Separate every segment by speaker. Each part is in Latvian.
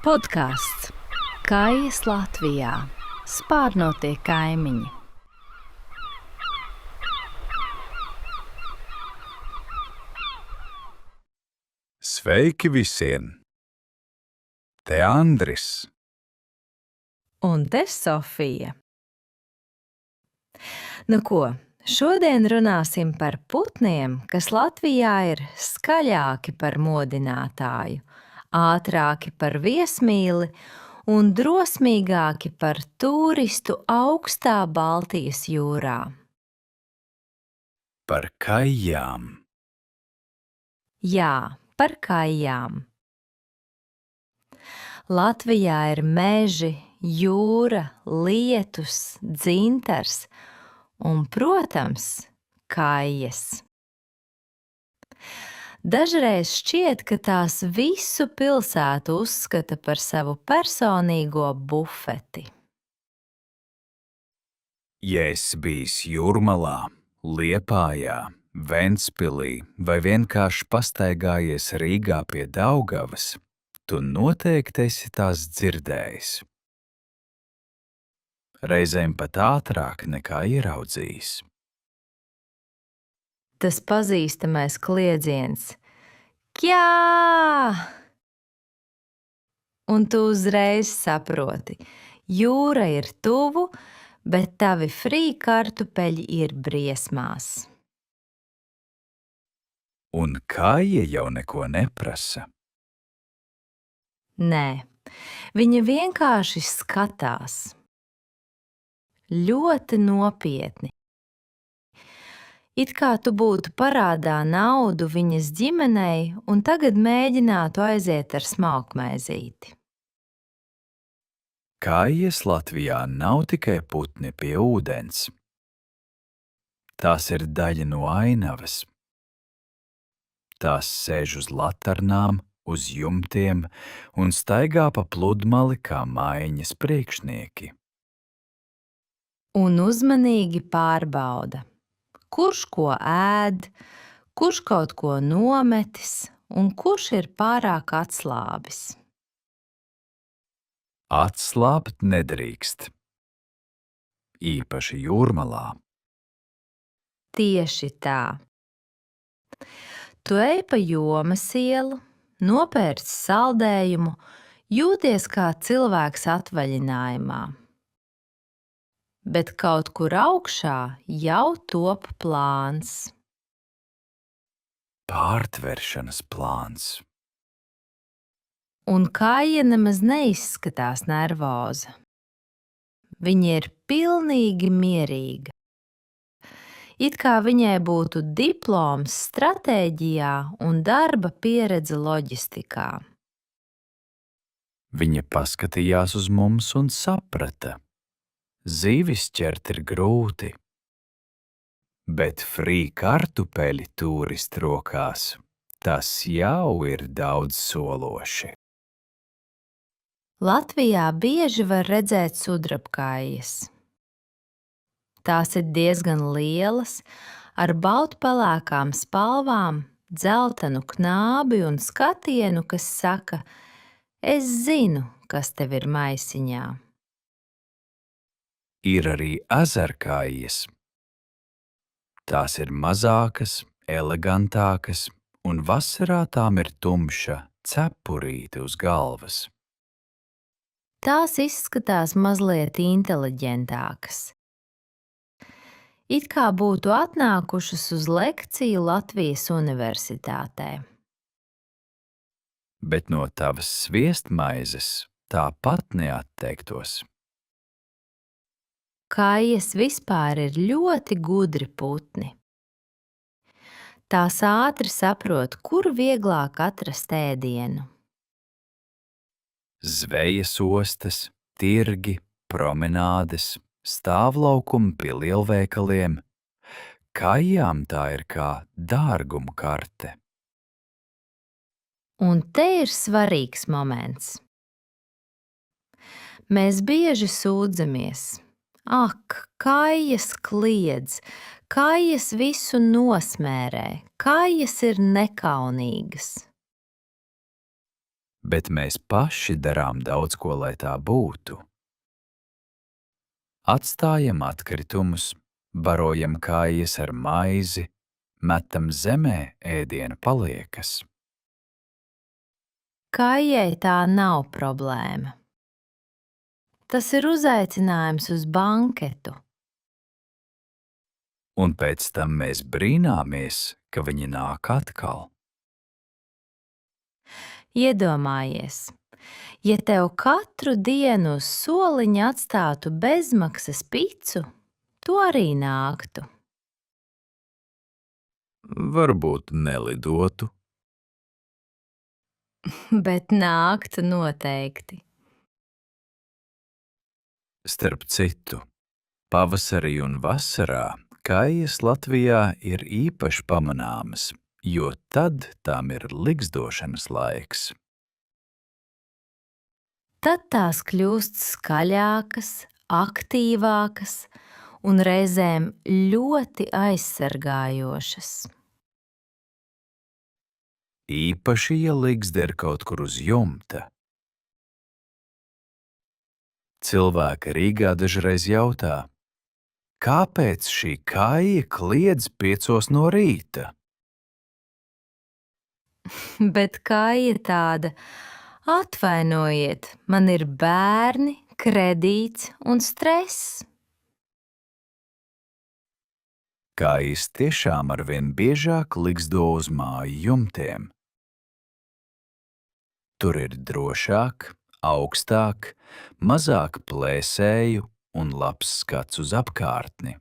Speaker 1: Podkāsts Kājas Latvijā. Spārnotie kaimiņi.
Speaker 2: Sveiki visiem! Te Andris.
Speaker 3: Un te Sofija. Nu ko, šodien runāsim par putniem, kas Latvijā ir skaļāki par modinātāju, ātrāki par viesmīli un drosmīgāki par tūristu augstā Baltijas jūrā.
Speaker 2: Par kājām.
Speaker 3: Jā, par kājām. Latvijā ir meži, jūra, lietus, dzintars un, protams, kājas. Dažreiz šķiet, ka tās visu pilsētu uzskata par savu personīgo bufeti.
Speaker 2: Ja esi bijis Jūrmalā, Liepājā, Ventspilī vai vienkārši pastaigājies Rīgā pie Daugavas, tu noteikti esi tās dzirdējis. Reizēm pat ātrāk nekā ieraudzījis.
Speaker 3: Tas pazīstamais kliedziens "Kjā!" Un tu uzreiz saproti, jūra ir tuvu, bet tavi frī kartupeļi ir briesmās.
Speaker 2: Un kāja jau neko neprasa.
Speaker 3: Nē, viņa vienkārši skatās. Ļoti nopietni. It kā tu būtu parādā naudu viņas ģimenei un tagad mēģinātu aiziet ar smalkmaizīti.
Speaker 2: Kājas Latvijā nav tikai putni pie ūdens. Tās ir daļa no ainavas. Tās sēž uz latarnām, uz jumtiem un staigā pa pludmali kā mājiņas priekšnieki.
Speaker 3: Un uzmanīgi pārbauda, kurš ko ēd, kurš kaut ko nometis un kurš ir pārāk atslābis.
Speaker 2: Atslābt nedrīkst. Īpaši Jūrmalā.
Speaker 3: Tieši tā. Tu ej pa Jomas ielu, nopērc saldējumu, jūties kā cilvēks atvaļinājumā. Bet kaut kur augšā jau top plāns.
Speaker 2: Pārtveršanas plāns.
Speaker 3: Un kāja nemaz neizskatās nervoza. Viņa ir pilnīgi mierīga. It kā viņai būtu diploms stratēģijā un darba pieredze loģistikā.
Speaker 2: Viņa paskatījās uz mums un saprata. Zīvis ķert ir grūti, bet frī kartupeļi tūristu rokās, tas jau ir daudz sološi.
Speaker 3: Latvijā bieži var redzēt sudrabkājas. Tās ir diezgan lielas, ar baltpelēkām spalvām, dzeltenu knābi un skatienu, kas saka: es zinu, kas tev ir maisiņā.
Speaker 2: Ir arī ezerkājas. Tās ir mazākas, elegantākas, un vasarā tām ir tumša cepurīte uz galvas.
Speaker 3: Tās izskatās mazliet inteliģentākas. It kā būtu atnākušas uz lekciju Latvijas universitātē.
Speaker 2: Bet no tavas sviestmaizes tāpat neatteiktos.
Speaker 3: Kājas vispār ir ļoti gudri putni. Tās ātri saprot, kur vieglāk atrast ēdienu.
Speaker 2: Zvejas ostas, tirgi, promenādes, stāvlaukumi pie lielveikaliem. Kājām tā ir kā dārguma karte.
Speaker 3: Un te ir svarīgs moments. Mēs bieži sūdzamies. Ak, kājas kliedz, kājas visu nosmērē, kājas ir nekaunīgas.
Speaker 2: bet mēs paši darām daudz ko, lai tā būtu. Atstājam atkritumus, barojam kājas ar maizi, metam zemē ēdiena paliekas.
Speaker 3: Kājai tā nav problēma. Tas ir uzaicinājums uz banketu.
Speaker 2: Un pēc tam mēs brīnāmies, ka viņi nāk atkal.
Speaker 3: Iedomājies, ja tev katru dienu uz soliņa atstātu bezmaksas picu, tu arī nāktu.
Speaker 2: Varbūt nelidotu.
Speaker 3: Bet nāktu noteikti.
Speaker 2: Starp citu, pavasarī un vasarā kājas Latvijā ir īpaši pamanāmas, jo tad tām ir ligzdošanas laiks.
Speaker 3: Tad tās kļūst skaļākas, aktīvākas un reizēm ļoti aizsargājošas.
Speaker 2: Īpaši, ja ligzda kaut kur uz jumta. Cilvēki Rīgā dažreiz jautā, kāpēc šī kāja kliedz 5 no rīta?
Speaker 3: Bet kāja tāda: atvainojiet, man ir bērni, kredīts un stress.
Speaker 2: Kājas tiešām arvien biežāk ligzdo uz māju jumtiem. Tur ir drošāk, augstāk, mazāk plēsēju un labs skats uz apkārtni.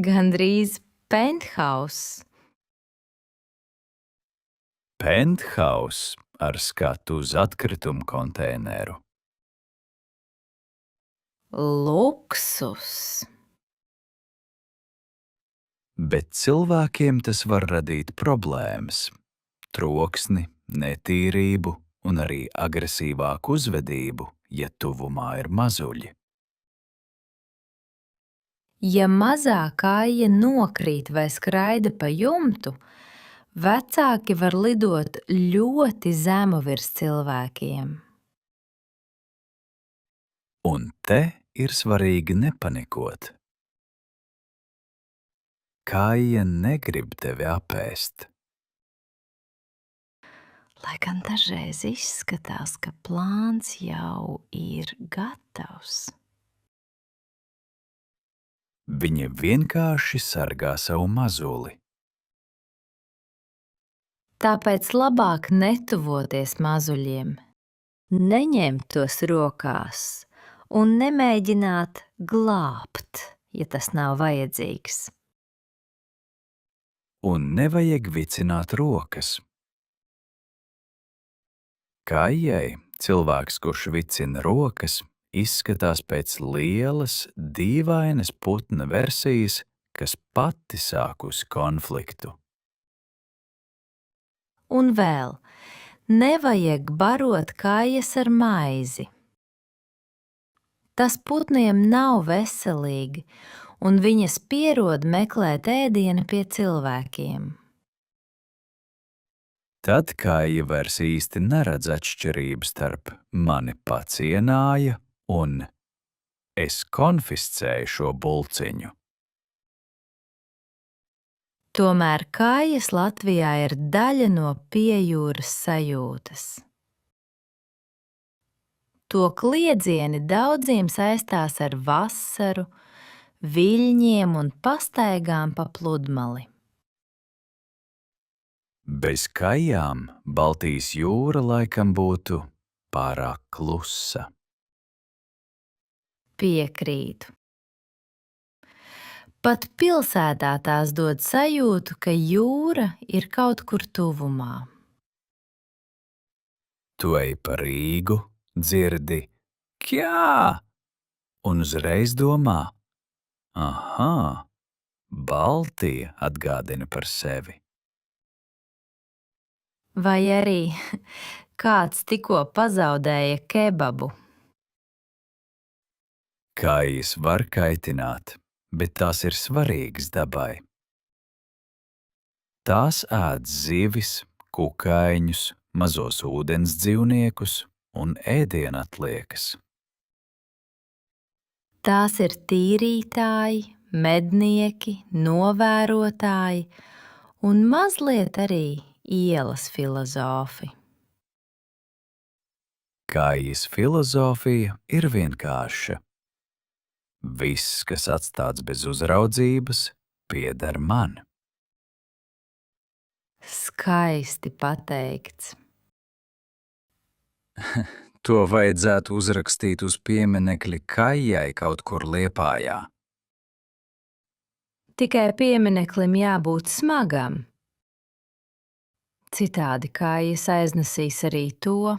Speaker 3: Gandrīz penthouse.
Speaker 2: Penthouse ar skatu uz atkritumu konteineru.
Speaker 3: Luksus.
Speaker 2: Bet cilvēkiem tas var radīt problēmas. Troksni, netīrību un arī agresīvāku uzvedību, ja tuvumā ir mazuļi.
Speaker 3: Ja mazā kāja nokrīt vai skraida pa jumtu, vecāki var lidot ļoti zemu virs cilvēkiem.
Speaker 2: Un te ir svarīgi nepanikot. Kāja negrib tevi apēst.
Speaker 3: Lai gan dažreiz izskatās, ka plāns jau ir gatavs.
Speaker 2: Viņa vienkārši sargā savu mazuli.
Speaker 3: Tāpēc labāk netuvoties mazuļiem, neņemt tos rokās un nemēģināt glābt, ja tas nav vajadzīgs.
Speaker 2: Un nevajag vicināt rokas. Kājai cilvēks, kurš vicina rokas, izskatās pēc lielas, dīvainas putna versijas, kas pati sākusi konfliktu.
Speaker 3: Un vēl, nevajag barot kājas ar maizi. Tas putniem nav veselīgi, un viņas pierod meklēt ēdienu pie cilvēkiem.
Speaker 2: Tad kāja vairs īsti neredz atšķirību starp mani pacienāja un es konfiscēju šo bulciņu.
Speaker 3: Tomēr kājas Latvijā ir daļa no piejūras sajūtas. To kliedzieni daudziem saistās ar vasaru, viļņiem un pastaigām pa pludmali.
Speaker 2: Bez kājām Baltijas jūra laikam būtu pārāk klusa.
Speaker 3: Piekrītu. Pat pilsētā tās dod sajūtu, ka jūra ir kaut kur tuvumā.
Speaker 2: Tu ej pa Rīgu, dzirdi kjā, un uzreiz domā, aha, Baltija atgādina par sevi.
Speaker 3: Vai arī kāds tikko pazaudēja kebabu.
Speaker 2: Kājas var kaitināt, bet tās ir svarīgas dabai. Tās ēd zivis, kukaiņus, mazos ūdens dzīvniekus un ēdiena atliekas.
Speaker 3: Tās ir tīrītāji, mednieki, novērotāji un mazliet arī ielas filozofi.
Speaker 2: Kaijas filozofija ir vienkārša. Viss, kas atstāts bez uzraudzības, pieder man.
Speaker 3: Skaisti pateikts.
Speaker 2: To vajadzētu uzrakstīt uz pieminekļa Kaijai kaut kur Liepājā.
Speaker 3: Tikai piemineklim jābūt smagam. Citādi Kaijas aiznesīs arī to.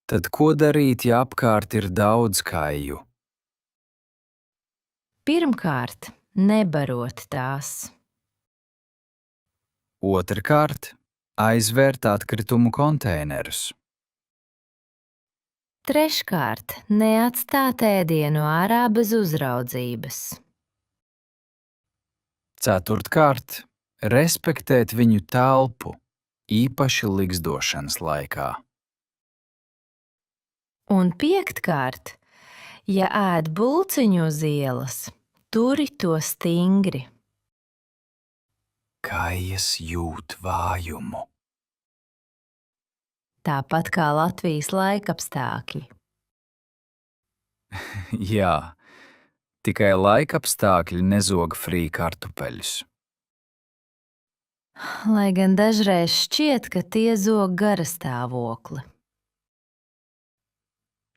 Speaker 2: Tad ko darīt, ja apkārt ir daudz kaiju?
Speaker 3: Pirmkārt, nebarot tās.
Speaker 2: Otrkārt, aizvērt atkritumu konteinerus.
Speaker 3: Treškārt, neatstāt ēdienu ārā bez uzraudzības.
Speaker 2: Ceturtkārt, respektēt viņu telpu, īpaši ligzdošanas laikā.
Speaker 3: Un piektkārt, ja ēd bulciņu uz ielas, turi to stingri.
Speaker 2: Kaijas jūt vājumu.
Speaker 3: Tāpat kā Latvijas laikapstākļi.
Speaker 2: Jā, tikai laikapstākļi nezog frī kartupeļus.
Speaker 3: Lai gan dažreiz šķiet, ka tie zog garastāvokli.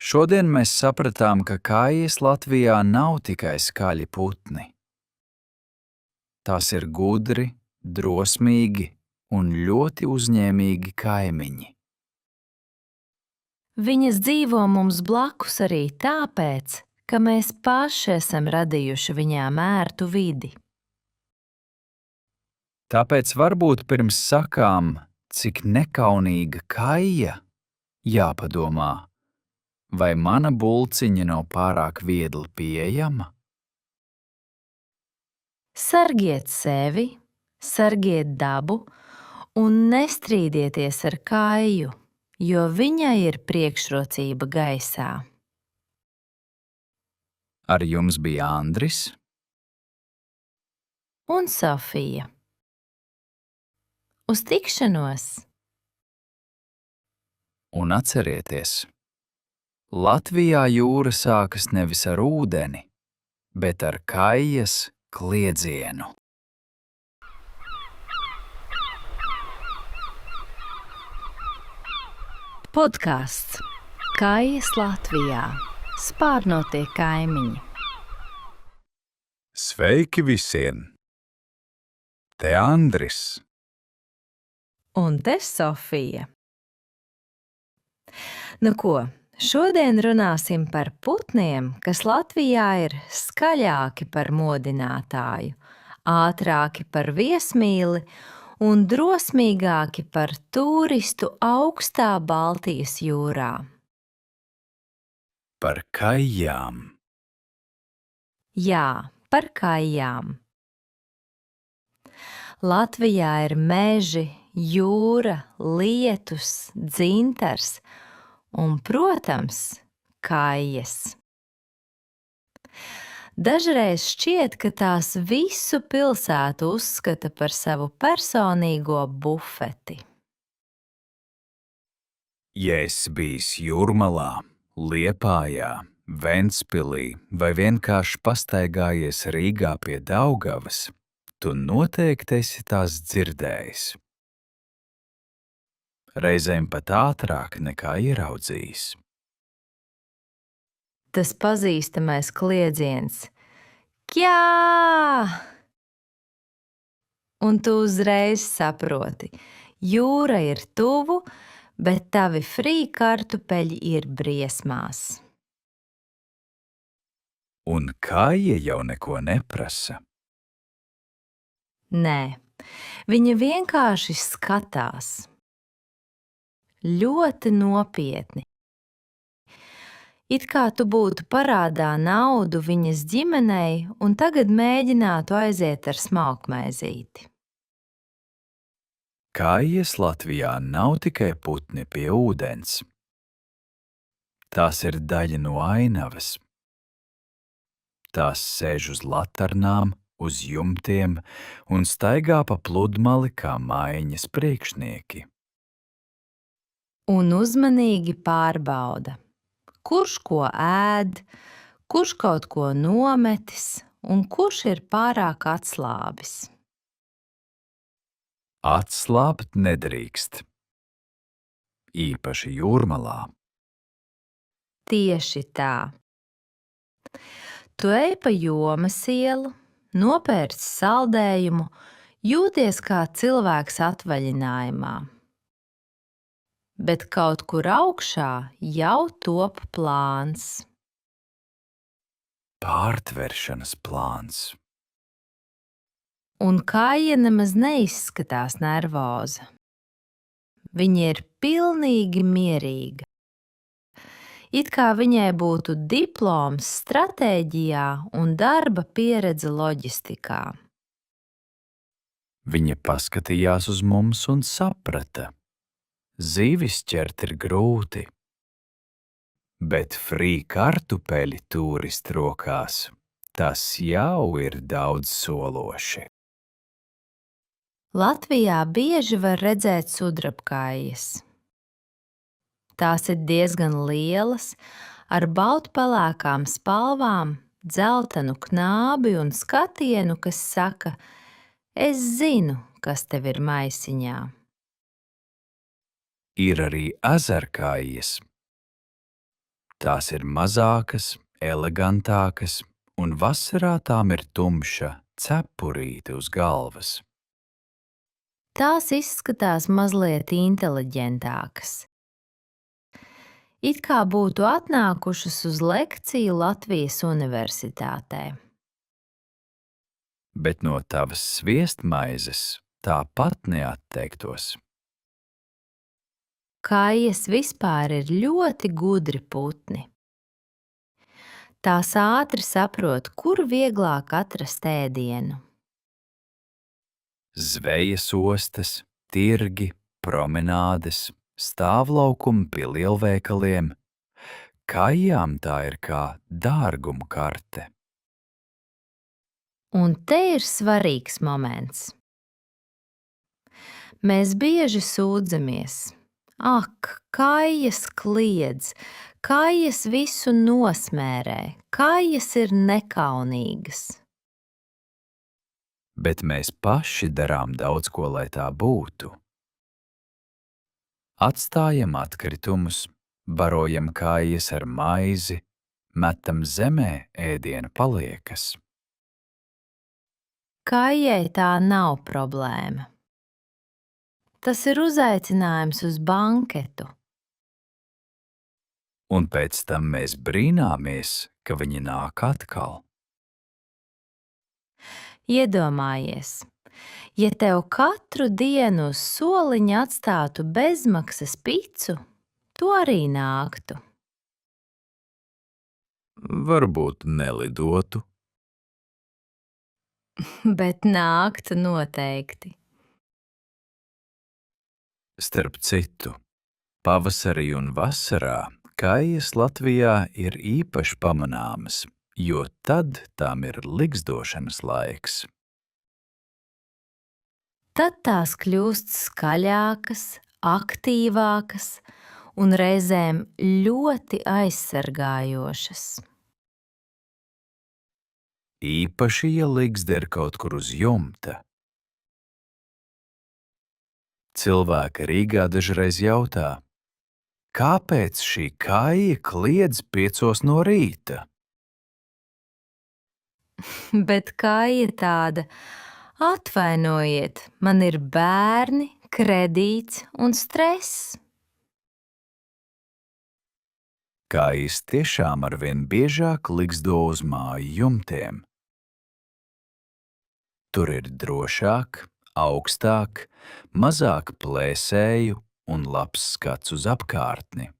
Speaker 2: Šodien mēs sapratām, ka kaijas Latvijā nav tikai skaļi putni. Tās ir gudri, drosmīgi un ļoti uzņēmīgi kaimiņi.
Speaker 3: Viņas dzīvo mums blakus arī tāpēc, ka mēs paši esam radījuši viņām ērtu vidi.
Speaker 2: Tāpēc varbūt pirms sakām, cik nekaunīga kaija, jāpadomā, vai mana bulciņa nav pārāk viegli pieejama?
Speaker 3: Sargiet sevi, sargiet dabu un nestrīdieties ar kaiju, jo viņai ir priekšrocība gaisā.
Speaker 2: Ar jums bija Andris
Speaker 3: Un Sofija. Uz tikšanos!
Speaker 2: un atcerieties, Latvijā jūra sākas nevis ar ūdeni, bet ar kaijas kliedzienu.
Speaker 1: Podkāsts Kaijas Latvijā. Spārnotie kaimiņi.
Speaker 2: Sveiki visiem! Te Andris!
Speaker 3: Un te Sofija. Nu ko, šodien runāsim par putniem, kas Latvijā ir skaļāki par modinātāju, ātrāki par viesmīli un drosmīgāki par turistu augstā Baltijas jūrā.
Speaker 2: Par kaijām!
Speaker 3: Jā, par kaijām. Latvijā ir meži, jūra, lietus, dzintars un, protams, kaijas. Dažreiz šķiet, ka tās visu pilsētu uzskata par savu personīgo bufeti.
Speaker 2: Ja esi bijis Jūrmalā, Liepājā, Ventspilī vai vienkārši pastaigājies Rīgā pie Daugavas, tu noteikti esi tās dzirdējis. Reizēm pat ātrāk nekā ieraudzījis.
Speaker 3: Tas pazīstamais kliedziens "Kjā!" Un tu uzreiz saproti, jūra ir tuvu, bet tavi frī kartupeļi ir briesmās.
Speaker 2: Un kaija jau neko neprasa.
Speaker 3: Nē, viņa vienkārši skatās. Ļoti nopietni. It kā tu būtu parādā naudu viņas ģimenei un tagad mēģinātu aiziet ar smalkmaizīti.
Speaker 2: Kājas Latvijā nav tikai putni pie ūdens. Tās ir daļa no ainavas. Tās sēž uz laternām, uz jumtiem un staigā pa pludmali kā mājiņas priekšnieki.
Speaker 3: Un uzmanīgi pārbauda, kurš ko ēd, kurš kaut ko nometis un kurš ir pārāk atslābis.
Speaker 2: Atslābt nedrīkst. Īpaši jūrmalā.
Speaker 3: Tieši tā. Tu ej pa Jomas ielu, nopērc saldējumu, jūties kā cilvēks atvaļinājumā. Bet kaut kur augšā jau top plāns.
Speaker 2: Pārtveršanas plāns.
Speaker 3: Un Kāja nemaz neizskatās nervoza. Viņa ir pilnīgi mierīga. It kā viņai būtu diploms stratēģijā un darba pieredze loģistikā.
Speaker 2: Viņa paskatījās uz mums un saprata. Zīvis ķert ir grūti, bet frī kartupeļi tūristu rokās, tas jau ir daudz sološi.
Speaker 3: Latvijā bieži var redzēt sudrabkājas. Tās ir diezgan lielas, ar baltpelēkām spalvām, dzeltenu knābi un skatienu, kas saka: es zinu, kas tev ir maisiņā.
Speaker 2: Ir arī ezerkājas. Tās ir mazākas, elegantākas, un vasarā tām ir tumša cepurīte uz galvas.
Speaker 3: Tās izskatās mazliet inteliģentākas. It kā būtu atnākušas uz lekciju Latvijas universitātē.
Speaker 2: Bet no tavas sviestmaizes tāpat neatteiktos.
Speaker 3: Kājas vispār ir ļoti gudri putni. Tās ātri saprot, kur vieglāk atrast ēdienu.
Speaker 2: Zvejas ostas, tirgi, promenādes, stāvlaukumi pie lielveikaliem. Kājām tā ir kā dārguma karte.
Speaker 3: Un te ir svarīgs moments. Mēs bieži sūdzamies. Ak, kājas kliedz, kājas visu nosmērē, kājas ir nekaunīgas.
Speaker 2: Bet mēs paši darām daudz ko, lai tā būtu. Atstājam atkritumus, barojam kājas ar maizi, metam zemē ēdiena paliekas.
Speaker 3: Kājai tā nav problēma. Tas ir uzaicinājums uz banketu.
Speaker 2: Un pēc tam mēs brīnāmies, ka viņi nāk atkal.
Speaker 3: Iedomājies, ja tev katru dienu uz soliņa atstātu bezmaksas picu, tu arī nāktu.
Speaker 2: Varbūt nelidotu.
Speaker 3: Bet nāktu noteikti.
Speaker 2: Starp citu, pavasarī un vasarā kājas Latvijā ir īpaši pamanāmas, jo tad tām ir ligzdošanas laiks.
Speaker 3: Tad tās kļūst skaļākas, aktīvākas un reizēm ļoti aizsargājošas.
Speaker 2: Īpaši, ja ligzda ir kaut kur uz jumta. Cilvēki Rīgā dažreiz jautā, kāpēc šī kāja kliedz 5 no rīta?
Speaker 3: Bet kāja tāda: atvainojiet, man ir bērni, kredīts un stress.
Speaker 2: Kājas tiešām arvien biežāk ligzdo uz māju jumtiem. Tur ir drošāk, augstāk, mazāk plēsēju un labs skats uz apkārtni.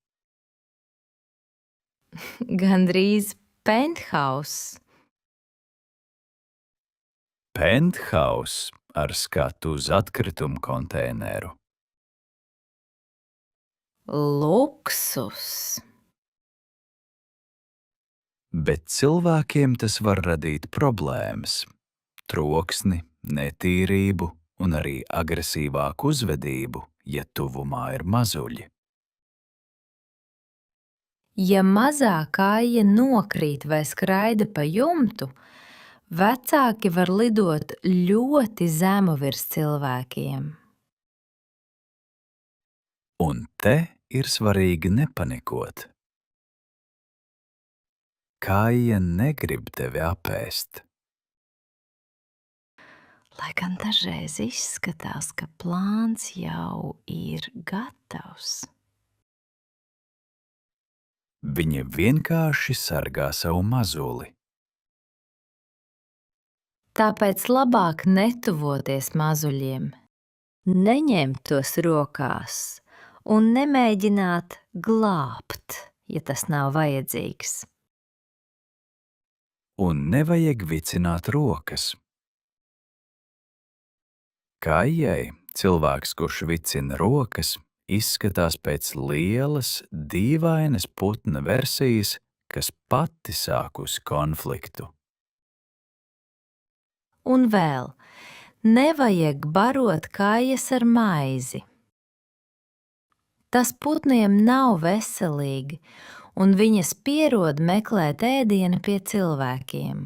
Speaker 3: Gandrīz penthouse.
Speaker 2: Penthouse ar skatu uz atkritumu konteineru.
Speaker 3: Luksus.
Speaker 2: Bet cilvēkiem tas var radīt problēmas, troksni, netīrību un arī agresīvāku uzvedību, ja tuvumā ir mazuļi.
Speaker 3: Ja mazā kāja nokrīt vai skraida pa jumtu, vecāki var lidot ļoti zemu virs cilvēkiem.
Speaker 2: Un te ir svarīgi nepanikot. Kāja negrib tevi apēst.
Speaker 1: Lai gan dažreiz izskatās, ka plāns jau ir gatavs.
Speaker 2: Viņa vienkārši sargā savu mazuli.
Speaker 3: Tāpēc labāk netuvoties mazuļiem.
Speaker 1: Neņemt tos rokās un nemēģināt glābt, ja tas nav vajadzīgs.
Speaker 2: Un nevajag vicināt rokas. Kājai cilvēks, kurš vicina rokas, izskatās pēc lielas, dīvainas putna versijas, kas pati sākusi konfliktu.
Speaker 3: Un vēl, nevajag barot kājas ar maizi. Tas putniem nav veselīgi, un viņas pierod meklēt ēdienu pie cilvēkiem.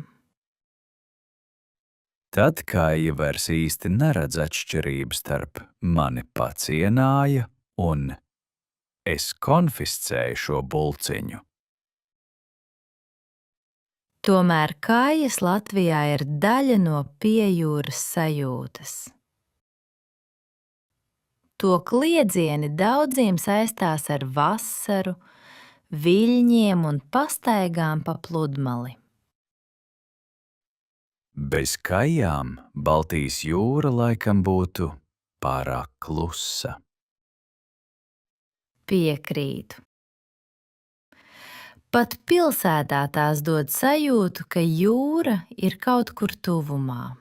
Speaker 2: Tad kāja vairs īsti neredz atšķirību starp mani pacienāja un es konfiscēju šo bulciņu.
Speaker 3: Tomēr kājas Latvijā ir daļa no piejūras sajūtas. To kliedzieni daudziem saistās ar vasaru, viļņiem un pastaigām pa pludmali.
Speaker 2: Bez kājām Baltijas jūra laikam būtu pārāk klusa.
Speaker 3: Piekrītu. Pat pilsētā tās dod sajūtu, ka jūra ir kaut kur tuvumā.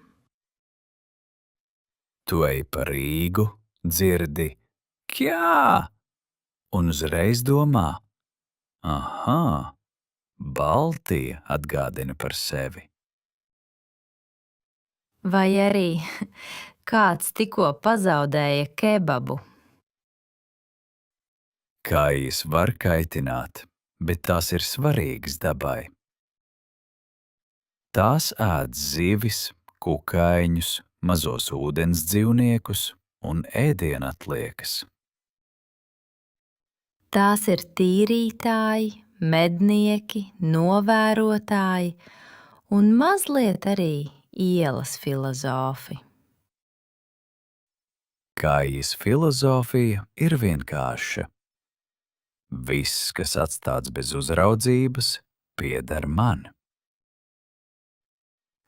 Speaker 2: Tu ej pa Rīgu, dzirdi kjā, un uzreiz domā, aha, Baltija atgādina par sevi.
Speaker 3: Vai arī kāds tikko pazaudēja kebabu.
Speaker 2: Kājas var kaitināt, bet tās ir svarīgas dabai. Tās ēd zivis, kukaiņus, mazos ūdens dzīvniekus un ēdienatliekas.
Speaker 3: Tās ir tīrītāji, mednieki, novērotāji un mazliet arī ielas filozofi.
Speaker 2: Kājas filozofija ir vienkārša. Viss, kas atstāts bez uzraudzības, pieder man.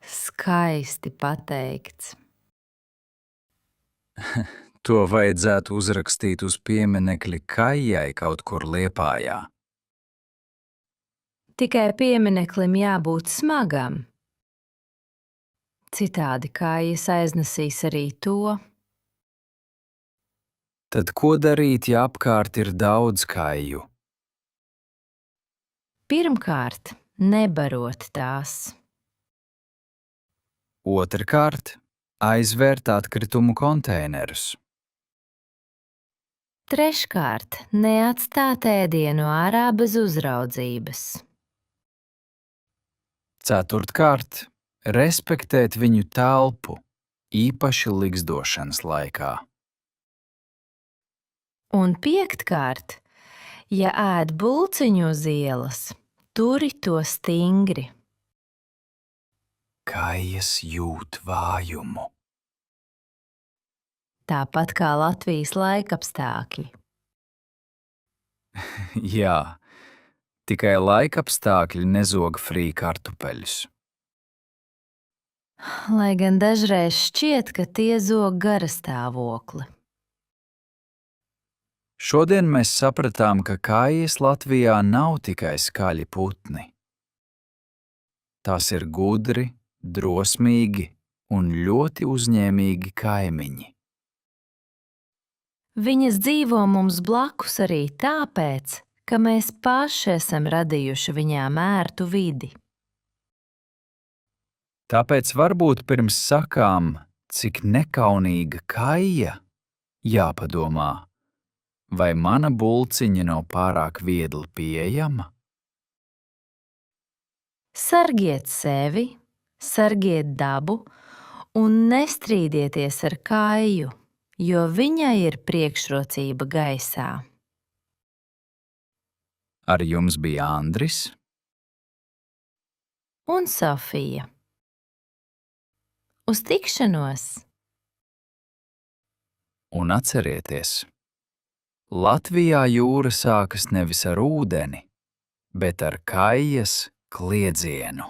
Speaker 3: Skaisti pateikts.
Speaker 2: To vajadzētu uzrakstīt uz pieminekļa Kājai kaut kur Liepājā.
Speaker 3: Tikai piemineklim jābūt smagam. Citādi kājas aiznesīs arī to.
Speaker 2: Tad ko darīt, ja apkārt ir daudz kāju?
Speaker 3: Pirmkārt, nebarot tās.
Speaker 2: Otrkārt, aizvērt atkritumu konteinerus.
Speaker 3: Treškārt, neatstāt ēdienu ārā bez uzraudzības.
Speaker 2: Ceturtkārt, respektēt viņu telpu, īpaši ligzdošanas laikā.
Speaker 3: Un piektkārt, ja ēd bulciņu uz ielas, turi to stingri.
Speaker 2: Kājas jūt vājumu.
Speaker 3: Tāpat kā Latvijas laikapstākļi.
Speaker 2: Jā, tikai laikapstākļi nezog frī kartupeļus.
Speaker 3: Lai gan dažreiz šķiet, ka tie zog garastāvokli.
Speaker 2: Šodien mēs sapratām, ka kājas Latvijā nav tikai skaļi putni. Tās ir gudri, drosmīgi un ļoti uzņēmīgi kaimiņi.
Speaker 3: Viņas dzīvo mums blakus arī tāpēc, ka mēs paši esam radījuši viņām ērtu vidi.
Speaker 2: Tāpēc varbūt pirms sakām, cik nekaunīga Kaija, jāpadomā, vai mana bulciņa nav pārāk viegli pieejama?
Speaker 3: Sargiet sevi, sargiet dabu un nestrīdieties ar Kaiju, jo viņai ir priekšrocība gaisā.
Speaker 2: Ar jums bija Andris
Speaker 3: Un Sofija. Uz tikšanos!
Speaker 2: un atcerieties, Latvijā jūra sākas nevis ar ūdeni, bet ar Kaijas kliedzienu.